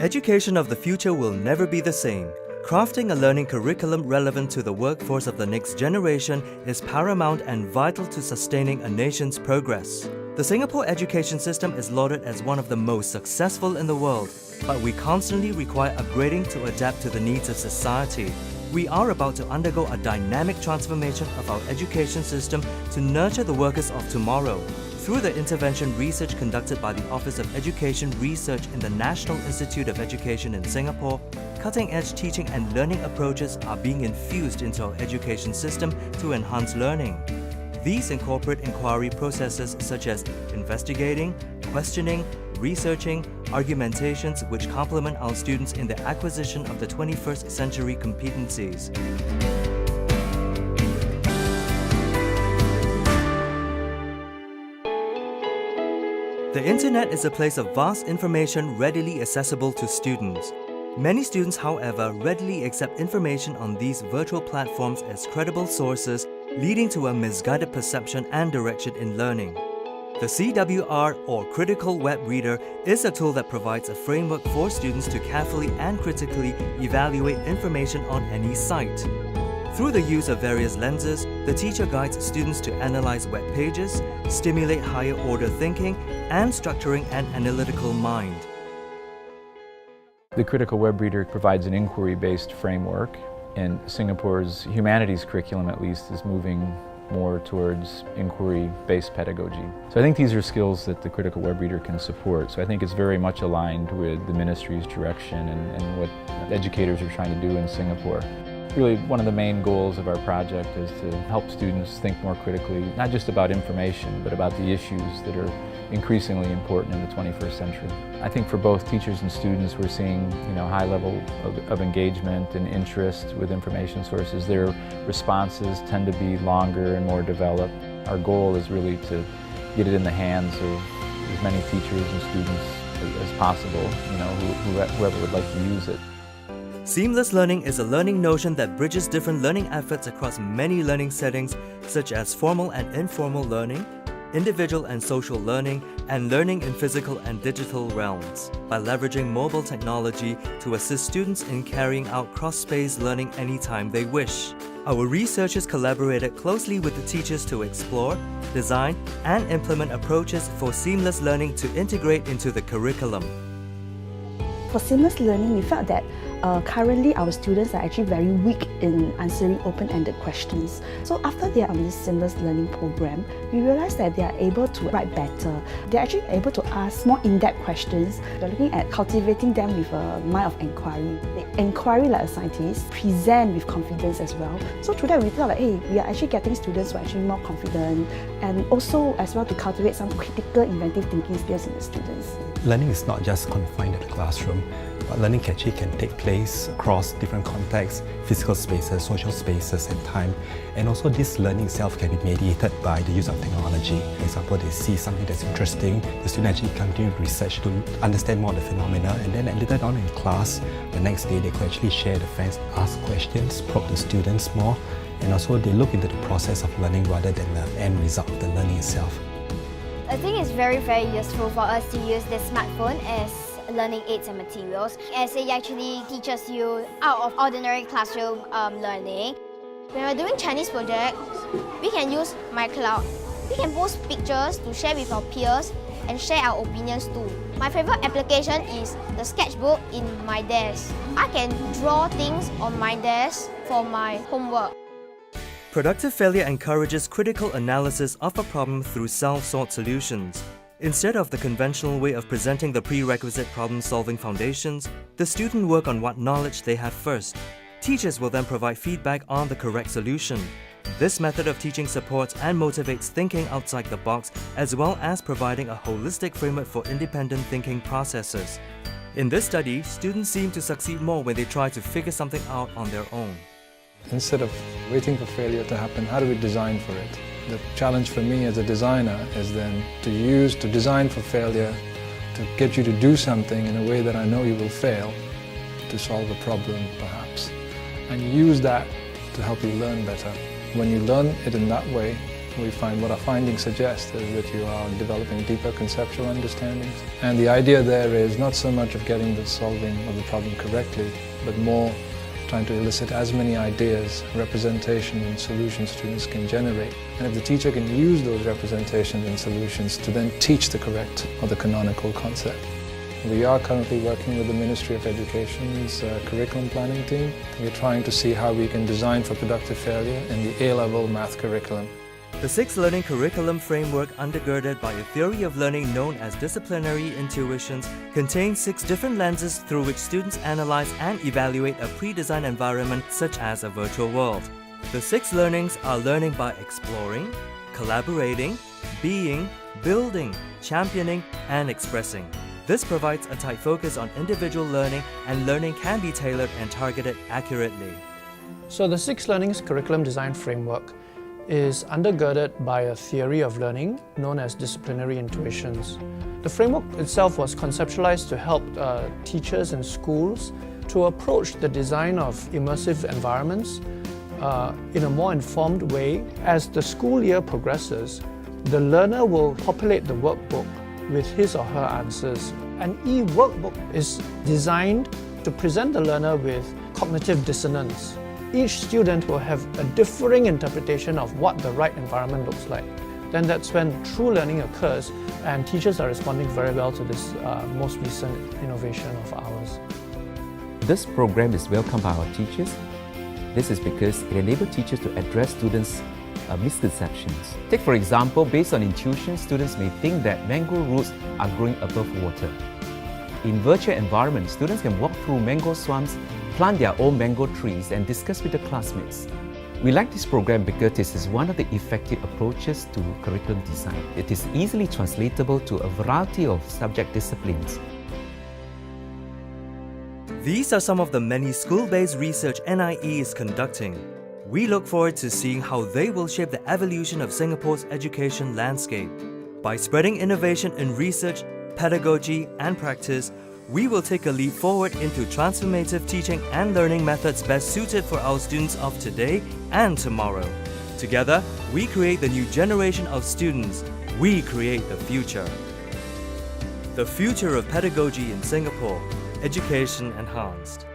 Education of the future will never be the same. Crafting a learning curriculum relevant to the workforce of the next generation is paramount and vital to sustaining a nation's progress. The Singapore education system is lauded as one of the most successful in the world, but we constantly require upgrading to adapt to the needs of society. We are about to undergo a dynamic transformation of our education system to nurture the workers of tomorrow. Through the intervention research conducted by the Office of Education Research in the National Institute of Education in Singapore, cutting-edge teaching and learning approaches are being infused into our education system to enhance learning. These incorporate inquiry processes such as investigating, questioning, researching, argumentations which complement our students in the acquisition of the 21st century competencies. The internet is a place of vast information readily accessible to students. Many students, however, readily accept information on these virtual platforms as credible sources, leading to a misguided perception and direction in learning. The CWR, or Critical Web Reader, is a tool that provides a framework for students to carefully and critically evaluate information on any site. Through the use of various lenses, the teacher guides students to analyze web pages, stimulate higher-order thinking, and structuring an analytical mind. The Critical Web Reader provides an inquiry-based framework, and Singapore's humanities curriculum, at least, is moving more towards inquiry-based pedagogy. So I think these are skills that the Critical Web Reader can support. So I think it's very much aligned with the ministry's direction and what educators are trying to do in Singapore. Really, one of the main goals of our project is to help students think more critically, not just about information, but about the issues that are increasingly important in the 21st century. I think for both teachers and students, we're seeing high level of engagement and interest with information sources. Their responses tend to be longer and more developed. Our goal is really to get it in the hands of as many teachers and students as possible, whoever would like to use it. Seamless learning is a learning notion that bridges different learning efforts across many learning settings, such as formal and informal learning, individual and social learning, and learning in physical and digital realms, by leveraging mobile technology to assist students in carrying out cross-space learning anytime they wish. Our researchers collaborated closely with the teachers to explore, design, and implement approaches for seamless learning to integrate into the curriculum. For seamless learning, we felt that currently our students are actually very weak in answering open-ended questions. So after they are on this seamless learning program, we realized that they are able to write better. They're actually able to ask more in-depth questions. We're looking at cultivating them with a mind of inquiry. They inquire like a scientist, present with confidence as well. So through that we thought like, hey, we are actually getting students who are actually more confident, and also as well to cultivate some critical, inventive thinking skills in the students. Learning is not just confined to the classroom, but learning actually can take place across different contexts, physical spaces, social spaces and time. And also this learning itself can be mediated by the use of technology. For example, they see something that's interesting, the student actually continue research to understand more of the phenomena, and then later on in class, the next day they could actually share the facts, ask questions, probe the students more, and also they look into the process of learning rather than the end result of the learning itself. I think it's very useful for us to use the smartphone as learning aids and materials, as it actually teaches you out of ordinary classroom learning. When we're doing Chinese projects, we can use MyCloud. We can post pictures to share with our peers and share our opinions too. My favorite application is the sketchbook in my desk. I can draw things on my desk for my homework. Productive failure encourages critical analysis of a problem through self-sought solutions. Instead of the conventional way of presenting the prerequisite problem-solving foundations, the student work on what knowledge they have first. Teachers will then provide feedback on the correct solution. This method of teaching supports and motivates thinking outside the box, as well as providing a holistic framework for independent thinking processes. In this study, students seem to succeed more when they try to figure something out on their own. Instead of waiting for failure to happen, how do we design for it? The challenge for me as a designer is then to design for failure, to get you to do something in a way that I know you will fail, to solve a problem perhaps, and use that to help you learn better. When you learn it in that way, we find what our findings suggest is that you are developing deeper conceptual understandings. And the idea there is not so much of getting the solving of the problem correctly, but more trying to elicit as many ideas, representation and solutions students can generate. And if the teacher can use those representations and solutions to then teach the correct or the canonical concept. We are currently working with the Ministry of Education's curriculum planning team. We're trying to see how we can design for productive failure in the A-level math curriculum. The 6 learning curriculum framework, undergirded by a theory of learning known as disciplinary intuitions, contains 6 different lenses through which students analyze and evaluate a pre-designed environment such as a virtual world. The 6 learnings are learning by exploring, collaborating, being, building, championing, and expressing. This provides a tight focus on individual learning, and learning can be tailored and targeted accurately. So the 6 Learnings Curriculum Design Framework is undergirded by a theory of learning known as disciplinary intuitions. The framework itself was conceptualized to help teachers in schools to approach the design of immersive environments in a more informed way. As the school year progresses, the learner will populate the workbook with his or her answers. An e-workbook is designed to present the learner with cognitive dissonance. Each student will have a differing interpretation of what the right environment looks like. Then that's when true learning occurs, and teachers are responding very well to this most recent innovation of ours. This program is welcomed by our teachers. This is because it enables teachers to address students' misconceptions. Take for example, based on intuition, students may think that mango roots are growing above water. In virtual environments, students can walk through mango swamps, plant their own mango trees, and discuss with their classmates. We like this program because this is one of the effective approaches to curriculum design. It is easily translatable to a variety of subject disciplines. These are some of the many school-based research NIE is conducting. We look forward to seeing how they will shape the evolution of Singapore's education landscape. By spreading innovation in research, pedagogy, and practice, we will take a leap forward into transformative teaching and learning methods best suited for our students of today and tomorrow. Together, we create the new generation of students. We create the future. The future of pedagogy in Singapore, education enhanced.